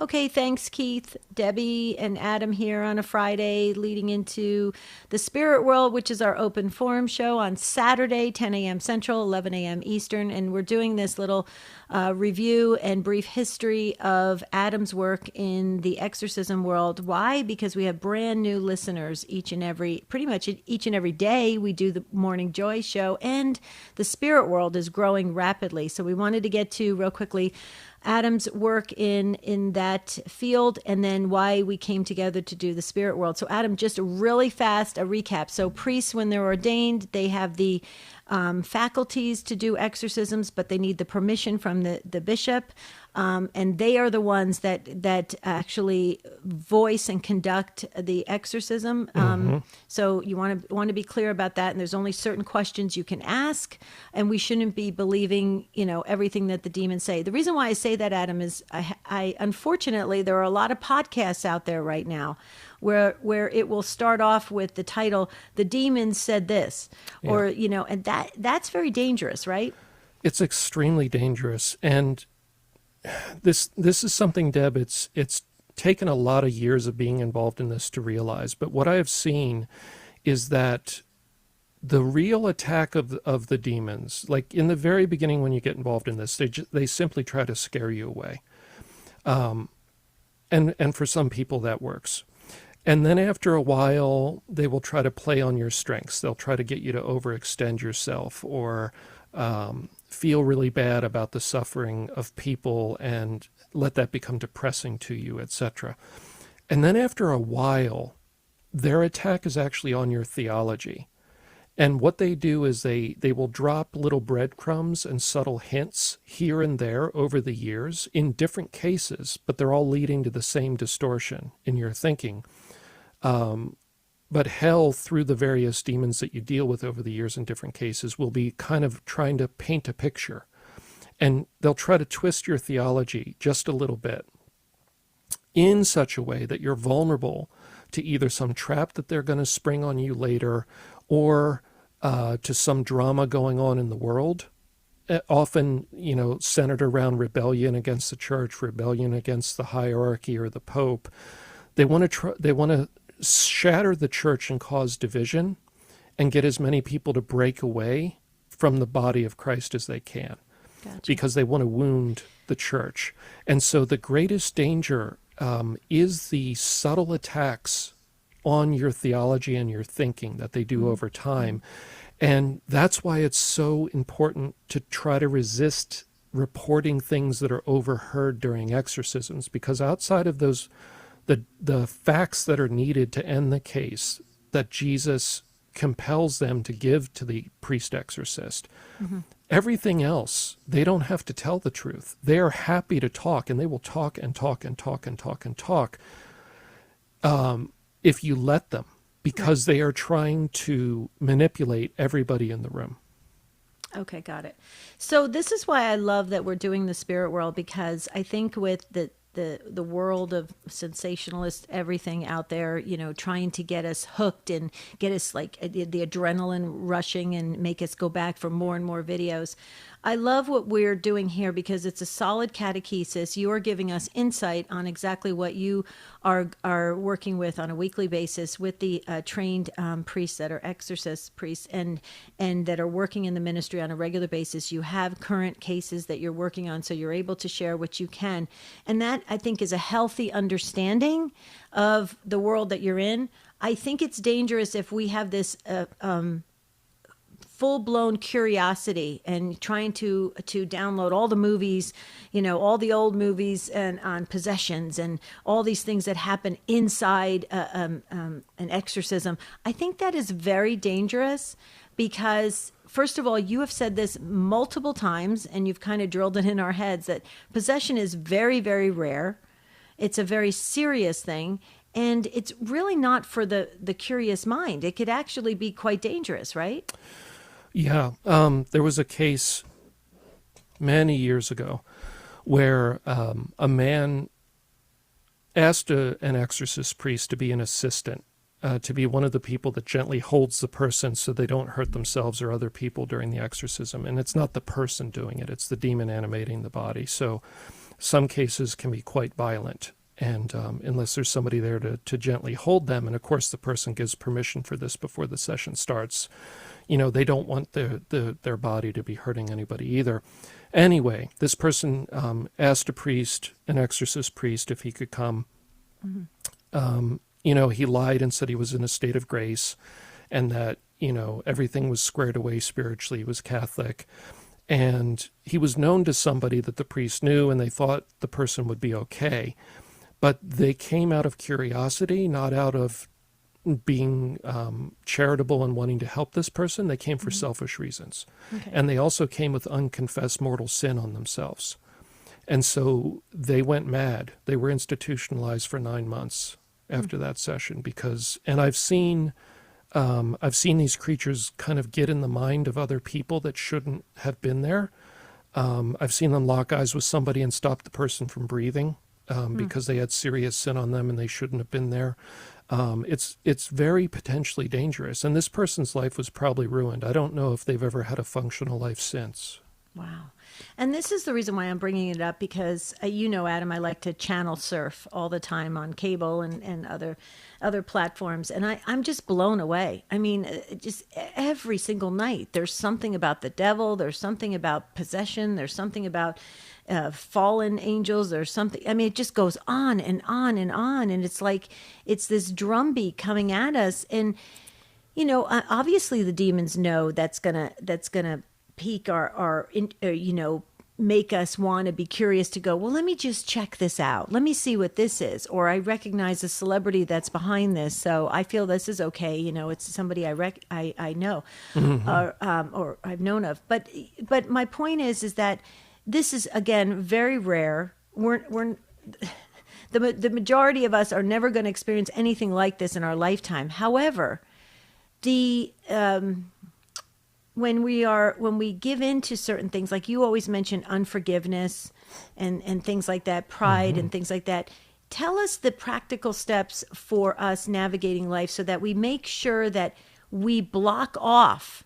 Okay, thanks, Keith. Debbie and Adam here on a Friday, leading into the Spirit World, which is our open forum show on Saturday, 10 a.m. Central, 11 a.m. Eastern. And we're doing this little review and brief history of Adam's work in the exorcism world. Why? Because we have brand new listeners pretty much each and every day. We do the Morning Joy show, and the Spirit World is growing rapidly. So we wanted to get to real quickly Adam's work in that field, and then why we came together to do the Spirit World. So Adam, just really fast, a recap. So priests, when they're ordained, they have the faculties to do exorcisms, but they need the permission from the bishop. And they are the ones that actually voice and conduct the exorcism. So you want to be clear about that. And there's only certain questions you can ask, and we shouldn't be believing, everything that the demons say. The reason why I say that, Adam, is I unfortunately, there are a lot of podcasts out there right now where it will start off with the title, "The Demons Said This," or, and that's very dangerous, right? It's extremely dangerous. And this is something, Deb, it's taken a lot of years of being involved in this to realize. But what I have seen is that the real attack of the demons, like in the very beginning when you get involved in this, they simply try to scare you away. And for some people that works. And then after a while, they will try to play on your strengths. They'll try to get you to overextend yourself, or feel really bad about the suffering of people and let that become depressing to you, etc. And then after a while, their attack is actually on your theology. And what they do is they will drop little breadcrumbs and subtle hints here and there over the years in different cases, but they're all leading to the same distortion in your thinking. But hell, through the various demons that you deal with over the years in different cases, will be kind of trying to paint a picture. And they'll try to twist your theology just a little bit in such a way that you're vulnerable to either some trap that they're going to spring on you later, or to some drama going on in the world, often, centered around rebellion against the church, rebellion against the hierarchy or the pope. They want to shatter the church and cause division and get as many people to break away from the body of Christ as they can. Gotcha. Because they want to wound the church. And so the greatest danger is the subtle attacks on your theology and your thinking that they do over time. And that's why it's so important to try to resist reporting things that are overheard during exorcisms, because outside of those, the facts that are needed to end the case that Jesus compels them to give to the priest exorcist, everything else, they don't have to tell the truth. They are happy to talk, and they will talk and talk and talk and talk and talk if you let them, because they are trying to manipulate everybody in the room. Okay, got it. So this is why I love that we're doing the Spirit World, because I think with the world of sensationalist everything out there, trying to get us hooked and get us like the adrenaline rushing and make us go back for more and more videos. I love what we're doing here because it's a solid catechesis. You are giving us insight on exactly what you are working with on a weekly basis with the trained priests that are exorcist priests and that are working in the ministry on a regular basis. You have current cases that you're working on, so you're able to share what you can. And that, I think, is a healthy understanding of the world that you're in. I think it's dangerous if we have this full-blown curiosity and trying to download all the movies, all the old movies and on possessions and all these things that happen inside an exorcism. I think that is very dangerous because, first of all, you have said this multiple times and you've kind of drilled it in our heads that possession is very, very rare. It's a very serious thing. And it's really not for the curious mind. It could actually be quite dangerous, right? Yeah, there was a case many years ago where a man asked an exorcist priest to be an assistant, to be one of the people that gently holds the person so they don't hurt themselves or other people during the exorcism. And it's not the person doing it, it's the demon animating the body. So Some cases can be quite violent, and unless there's somebody there to gently hold them, and of course the person gives permission for this before the session starts, they don't want their body to be hurting anybody either. Anyway, this person asked an exorcist priest, if he could come. He lied and said he was in a state of grace, and that, everything was squared away spiritually. He was Catholic. And he was known to somebody that the priest knew, and they thought the person would be okay. But they came out of curiosity, not out of being charitable and wanting to help this person. They came for selfish reasons. Okay. And they also came with unconfessed mortal sin on themselves. And so they went mad. They were institutionalized for 9 months after that session and I've seen these creatures kind of get in the mind of other people that shouldn't have been there. I've seen them lock eyes with somebody and stop the person from breathing because they had serious sin on them and they shouldn't have been there. It's very potentially dangerous. And this person's life was probably ruined. I don't know if they've ever had a functional life since. Wow. And this is the reason why I'm bringing it up, because Adam, I like to channel surf all the time on cable and other platforms. And I'm just blown away. I mean, just every single night, there's something about the devil. There's something about possession. There's something about fallen angels. There's something, I mean, it just goes on and on and on. And it's like, it's this drumbeat coming at us. And, obviously the demons know that's gonna pique our make us want to be curious to go, well, let me just check this out. Let me see what this is. Or I recognize a celebrity that's behind this, so I feel this is okay. It's somebody I know, or I've known of. But my point is that this is, again, very rare. The majority of us are never going to experience anything like this in our lifetime. However, when we give in to certain things, like you always mention unforgiveness and things like that, pride and things like that, tell us the practical steps for us navigating life so that we make sure that we block off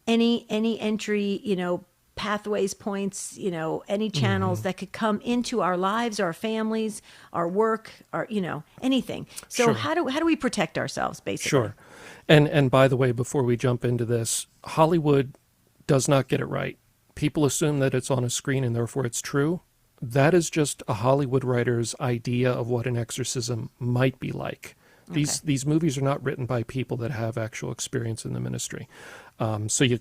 any entry, pathways, points, any channels that could come into our lives, our families, our work, our, anything. So Sure. how do we protect ourselves, basically? Sure. And by the way, before we jump into this, Hollywood does not get it right. People assume that it's on a screen and therefore it's true. That is just a Hollywood writer's idea of what an exorcism might be like. These movies are not written by people that have actual experience in the ministry. So you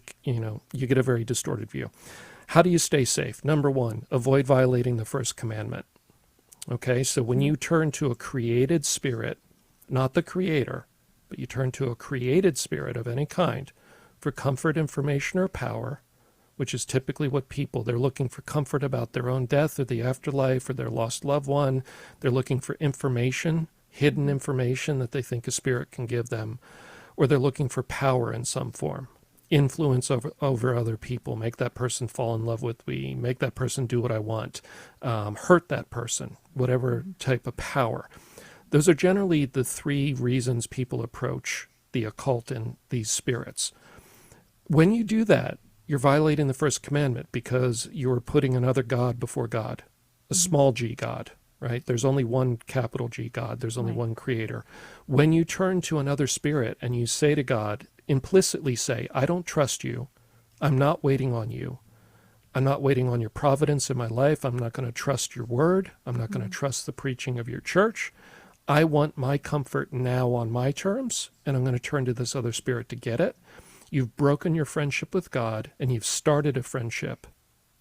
get a very distorted view. How do you stay safe? Number one, avoid violating the first commandment. Okay, so when you turn to a created spirit, not the creator, but you turn to a created spirit of any kind for comfort, information, or power, which is typically what they're looking for comfort about their own death or the afterlife or their lost loved one. They're looking for information, hidden information that they think a spirit can give them, or they're looking for power in some form, influence over other people, make that person fall in love with me, make that person do what I want, hurt that person, whatever type of power. Those are generally the three reasons people approach the occult and these spirits. When you do that, you're violating the first commandment because you're putting another God before God, a small g God, right? There's only one capital G God. There's only one creator. When you turn to another spirit and you say to God, implicitly say, I don't trust you. I'm not waiting on you. I'm not waiting on your providence in my life. I'm not going to trust your word. I'm not going to trust the preaching of your church. I want my comfort now on my terms, and I'm going to turn to this other spirit to get it. You've broken your friendship with God, and you've started a friendship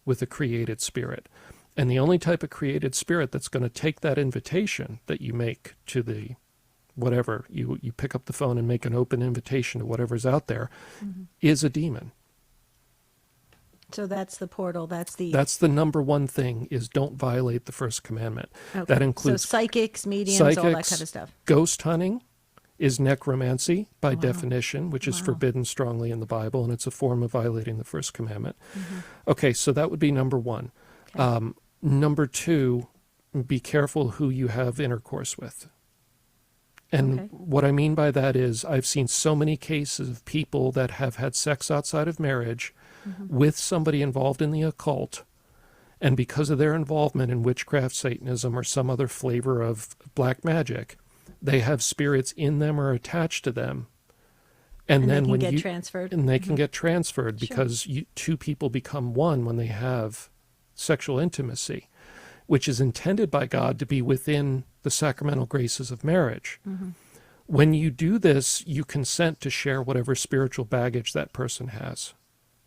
with a created spirit. And the only type of created spirit that's going to take that invitation that you make to the whatever, you pick up the phone and make an open invitation to whatever's out there, is a demon. So that's the portal. That's the number one thing, is don't violate the first commandment. Okay. That includes psychics, mediums, all that kind of stuff. Ghost hunting is necromancy by definition, which is forbidden strongly in the Bible, and it's a form of violating the first commandment. Okay, so that would be number one. Okay. Number two, be careful who you have intercourse with. And what I mean by that is I've seen so many cases of people that have had sex outside of marriage with somebody involved in the occult, And because of their involvement in witchcraft, Satanism, or some other flavor of black magic, they have spirits in them or attached to them. And then they can get transferred. And they can get transferred Sure. because two people become one when they have sexual intimacy, which is intended by God to be within the sacramental graces of marriage. When you do this, you consent to share whatever spiritual baggage that person has.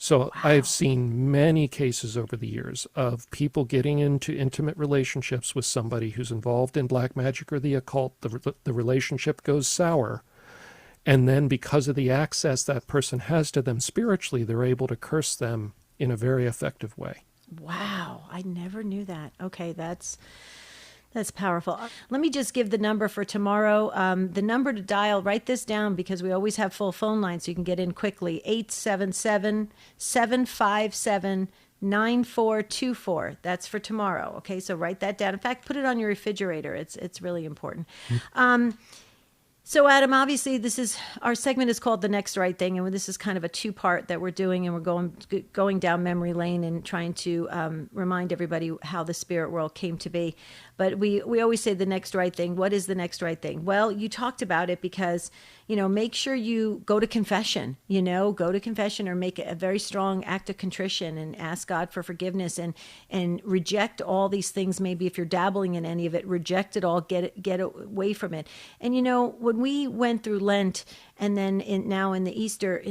So I've seen many cases over the years of people getting into intimate relationships with somebody who's involved in black magic or the occult. The relationship goes sour. And then because of the access that person has to them spiritually, they're able to curse them in a very effective way. Wow, I never knew that. Okay, that's powerful. Let me just give the number for tomorrow. The number to dial, write this down because we always have full phone lines so you can get in quickly. 877-757-9424. That's for tomorrow. Okay, so write that down. In fact, put it on your refrigerator. It's really important. So Adam, obviously our segment is called The Next Right Thing, and this is kind of a two-part that we're doing, and we're going down memory lane and trying to remind everybody how the spirit world came to be. But we always say the next right thing. What is the next right thing? Well, you talked about it because, make sure you go to confession, go to confession or make a very strong act of contrition and ask God for forgiveness and reject all these things. Maybe if you're dabbling in any of it, reject it all, get away from it. And, when we went through Lent and then now in the Easter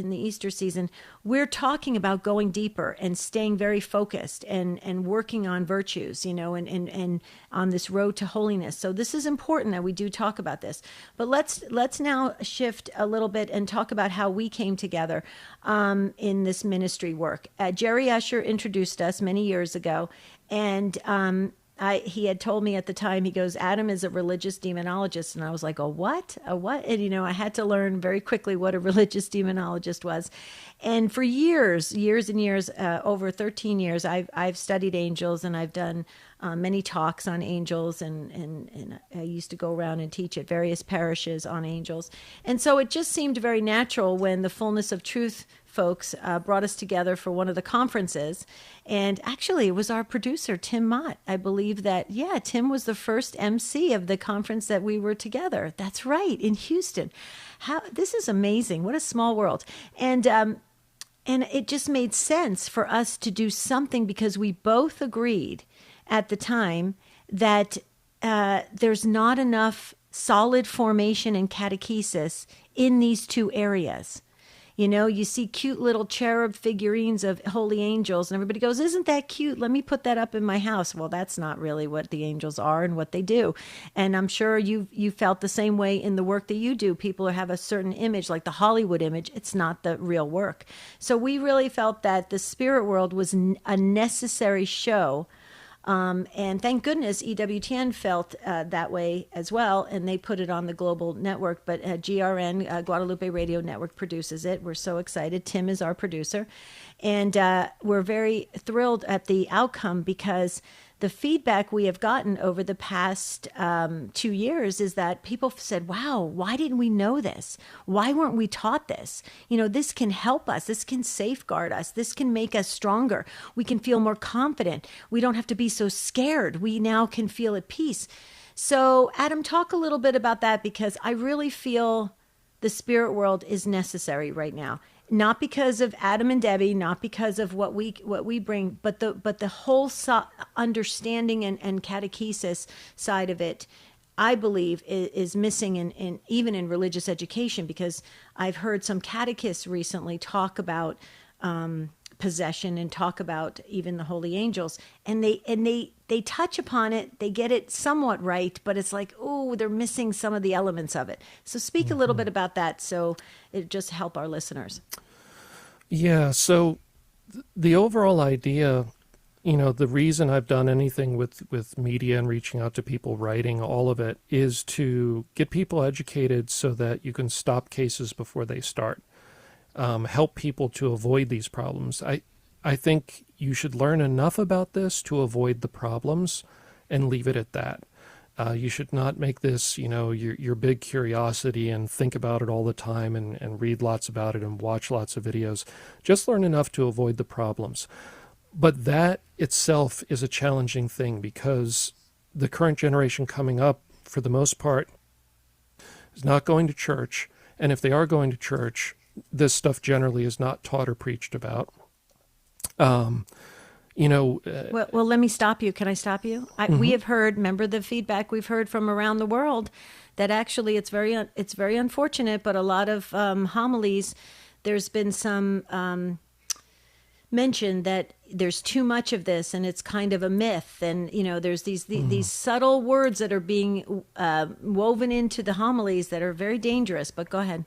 season, we're talking about going deeper and staying very focused and working on virtues, and on this road to holiness. So this is important that we do talk about this. But let's now shift a little bit and talk about how we came together in this ministry work. Jerry Usher introduced us many years ago, and he had told me at the time, he goes, Adam is a religious demonologist. And I was like, a what? A what? And, I had to learn very quickly what a religious demonologist was. And for years and years, over 13 years, I've studied angels, and I've done many talks on angels, and I used to go around and teach at various parishes on angels. And so it just seemed very natural when the Fullness of Truth folks brought us together for one of the conferences. And actually, it was our producer, Tim Mott. I believe that, Tim was the first MC of the conference that we were together. That's right, in Houston. This is amazing. What a small world. And it just made sense for us to do something because we both agreed at the time that there's not enough solid formation and catechesis in these two areas. You see cute little cherub figurines of holy angels, and everybody goes, isn't that cute? Let me put that up in my house. Well, that's not really what the angels are and what they do. And I'm sure you felt the same way in the work that you do. People have a certain image, like the Hollywood image. It's not the real work. So we really felt that the spirit world was a necessary show. And thank goodness EWTN felt that way as well, and they put it on the global network. But GRN, Guadalupe Radio Network, produces it. We're so excited. Tim is our producer. And we're very thrilled at the outcome because the feedback we have gotten over the past 2 years is that people said, wow, why didn't we know this? Why weren't we taught this? This can help us. This can safeguard us. This can make us stronger. We can feel more confident. We don't have to be so scared. We now can feel at peace. So, Adam, talk a little bit about that because I really feel the spirit world is necessary right now. Not because of Adam and Debbie, not because of what we bring, but the whole understanding and catechesis side of it, I believe, is missing in even in religious education. Because I've heard some catechists recently talk about possession and talk about even the holy angels, and they touch upon it, they get it somewhat right, but it's like, oh, they're missing some of the elements of it. So speak a little bit about that, so it just help our listeners. Yeah, so the overall idea, the reason I've done anything with media and reaching out to people, writing, all of it, is to get people educated so that you can stop cases before they start. Help people to avoid these problems. I think you should learn enough about this to avoid the problems and leave it at that. You should not make this, your big curiosity and think about it all the time and read lots about it and watch lots of videos. Just learn enough to avoid the problems. But that itself is a challenging thing because the current generation coming up, for the most part, is not going to church. And if they are going to church, this stuff generally is not taught or preached about. Well, let me stop you. Can I stop you? We have heard, remember the feedback we've heard from around the world, that actually it's very unfortunate, but a lot of homilies, there's been some mention that there's too much of this and it's kind of a myth. And, there's these subtle words that are being woven into the homilies that are very dangerous, but go ahead.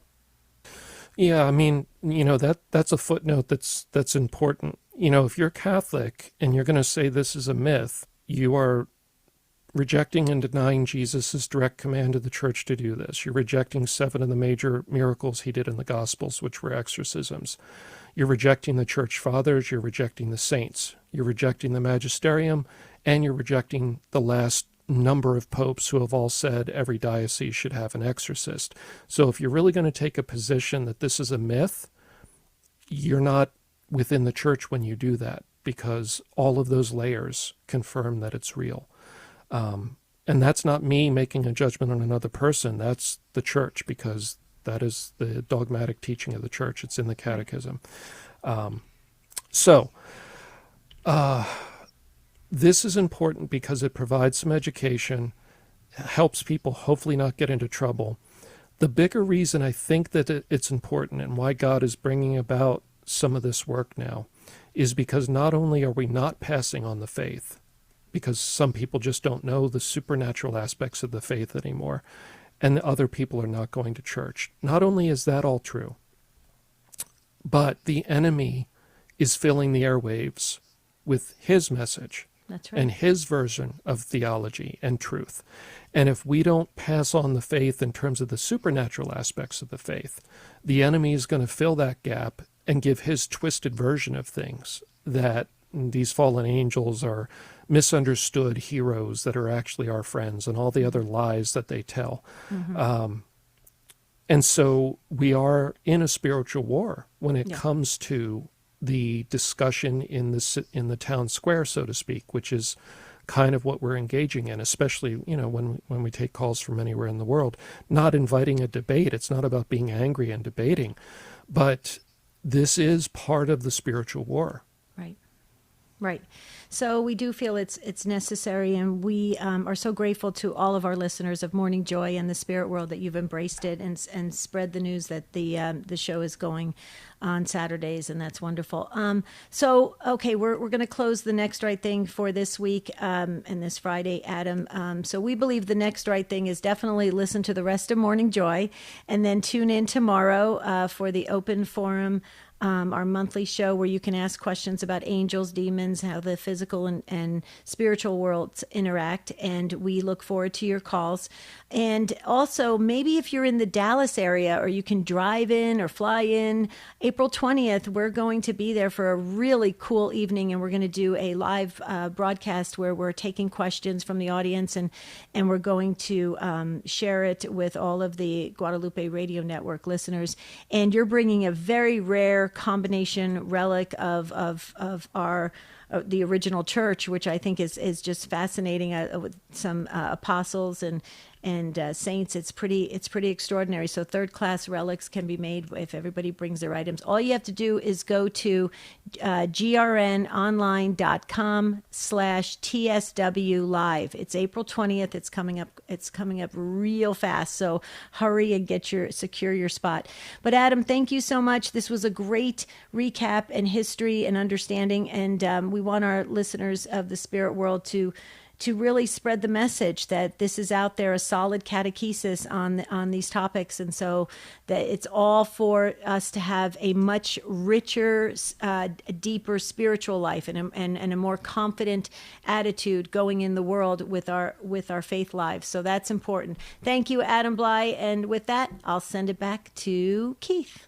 Yeah, I mean, that's a footnote that's important. If you're Catholic and you're going to say this is a myth, you are rejecting and denying Jesus' direct command to the church to do this. You're rejecting 7 of the major miracles he did in the Gospels, which were exorcisms. You're rejecting the church fathers, you're rejecting the saints, you're rejecting the magisterium, and you're rejecting the last number of popes who have all said every diocese should have an exorcist. So if you're really going to take a position that this is a myth, you're not within the church when you do that, because all of those layers confirm that it's real. And that's not me making a judgment on another person. That's the church, because that is the dogmatic teaching of the church. It's in the catechism. This is important because it provides some education, helps people hopefully not get into trouble. The bigger reason I think that it's important and why God is bringing about some of this work now is because not only are we not passing on the faith, because some people just don't know the supernatural aspects of the faith anymore, and other people are not going to church. Not only is that all true, but the enemy is filling the airwaves with his message. That's right. And his version of theology and truth. And if we don't pass on the faith in terms of the supernatural aspects of the faith, the enemy is going to fill that gap and give his twisted version of things, that these fallen angels are misunderstood heroes that are actually our friends, and all the other lies that they tell. And so we are in a spiritual war when it comes to the discussion in the town square, so to speak, which is kind of what we're engaging in, especially when we take calls from anywhere in the world. Not inviting a debate. It's not about being angry and debating, but this is part of the spiritual war. Right. So we do feel it's necessary, and we are so grateful to all of our listeners of Morning Joy and the Spirit World that you've embraced it and spread the news that the show is going on Saturdays, and that's wonderful. Okay, we're going to close the Next Right Thing for this week and this Friday, Adam. So we believe the next right thing is definitely listen to the rest of Morning Joy, and then tune in tomorrow for the Open Forum. Our monthly show where you can ask questions about angels, demons, how the physical and spiritual worlds interact. And we look forward to your calls. And also, maybe if you're in the Dallas area, or you can drive in or fly in, April 20th, we're going to be there for a really cool evening. And we're going to do a live broadcast where we're taking questions from the audience, and we're going to share it with all of the Guadalupe Radio Network listeners. And you're bringing a very rare combination relic of our the original church, which I think is just fascinating, with some apostles and saints. It's pretty extraordinary. So third class relics can be made if everybody brings their items. All you have to do is go to grnonline.com/TSW live. It's April 20th. It's coming up real fast. So hurry and secure your spot. But Adam, thank you so much. This was a great recap and history and understanding. And we want our listeners of the spirit world to really spread the message that this is out there, a solid catechesis on these topics. And so that it's all for us to have a much richer, deeper spiritual life and a more confident attitude going in the world with our faith lives. So that's important. Thank you, Adam Blai. And with that, I'll send it back to Keith.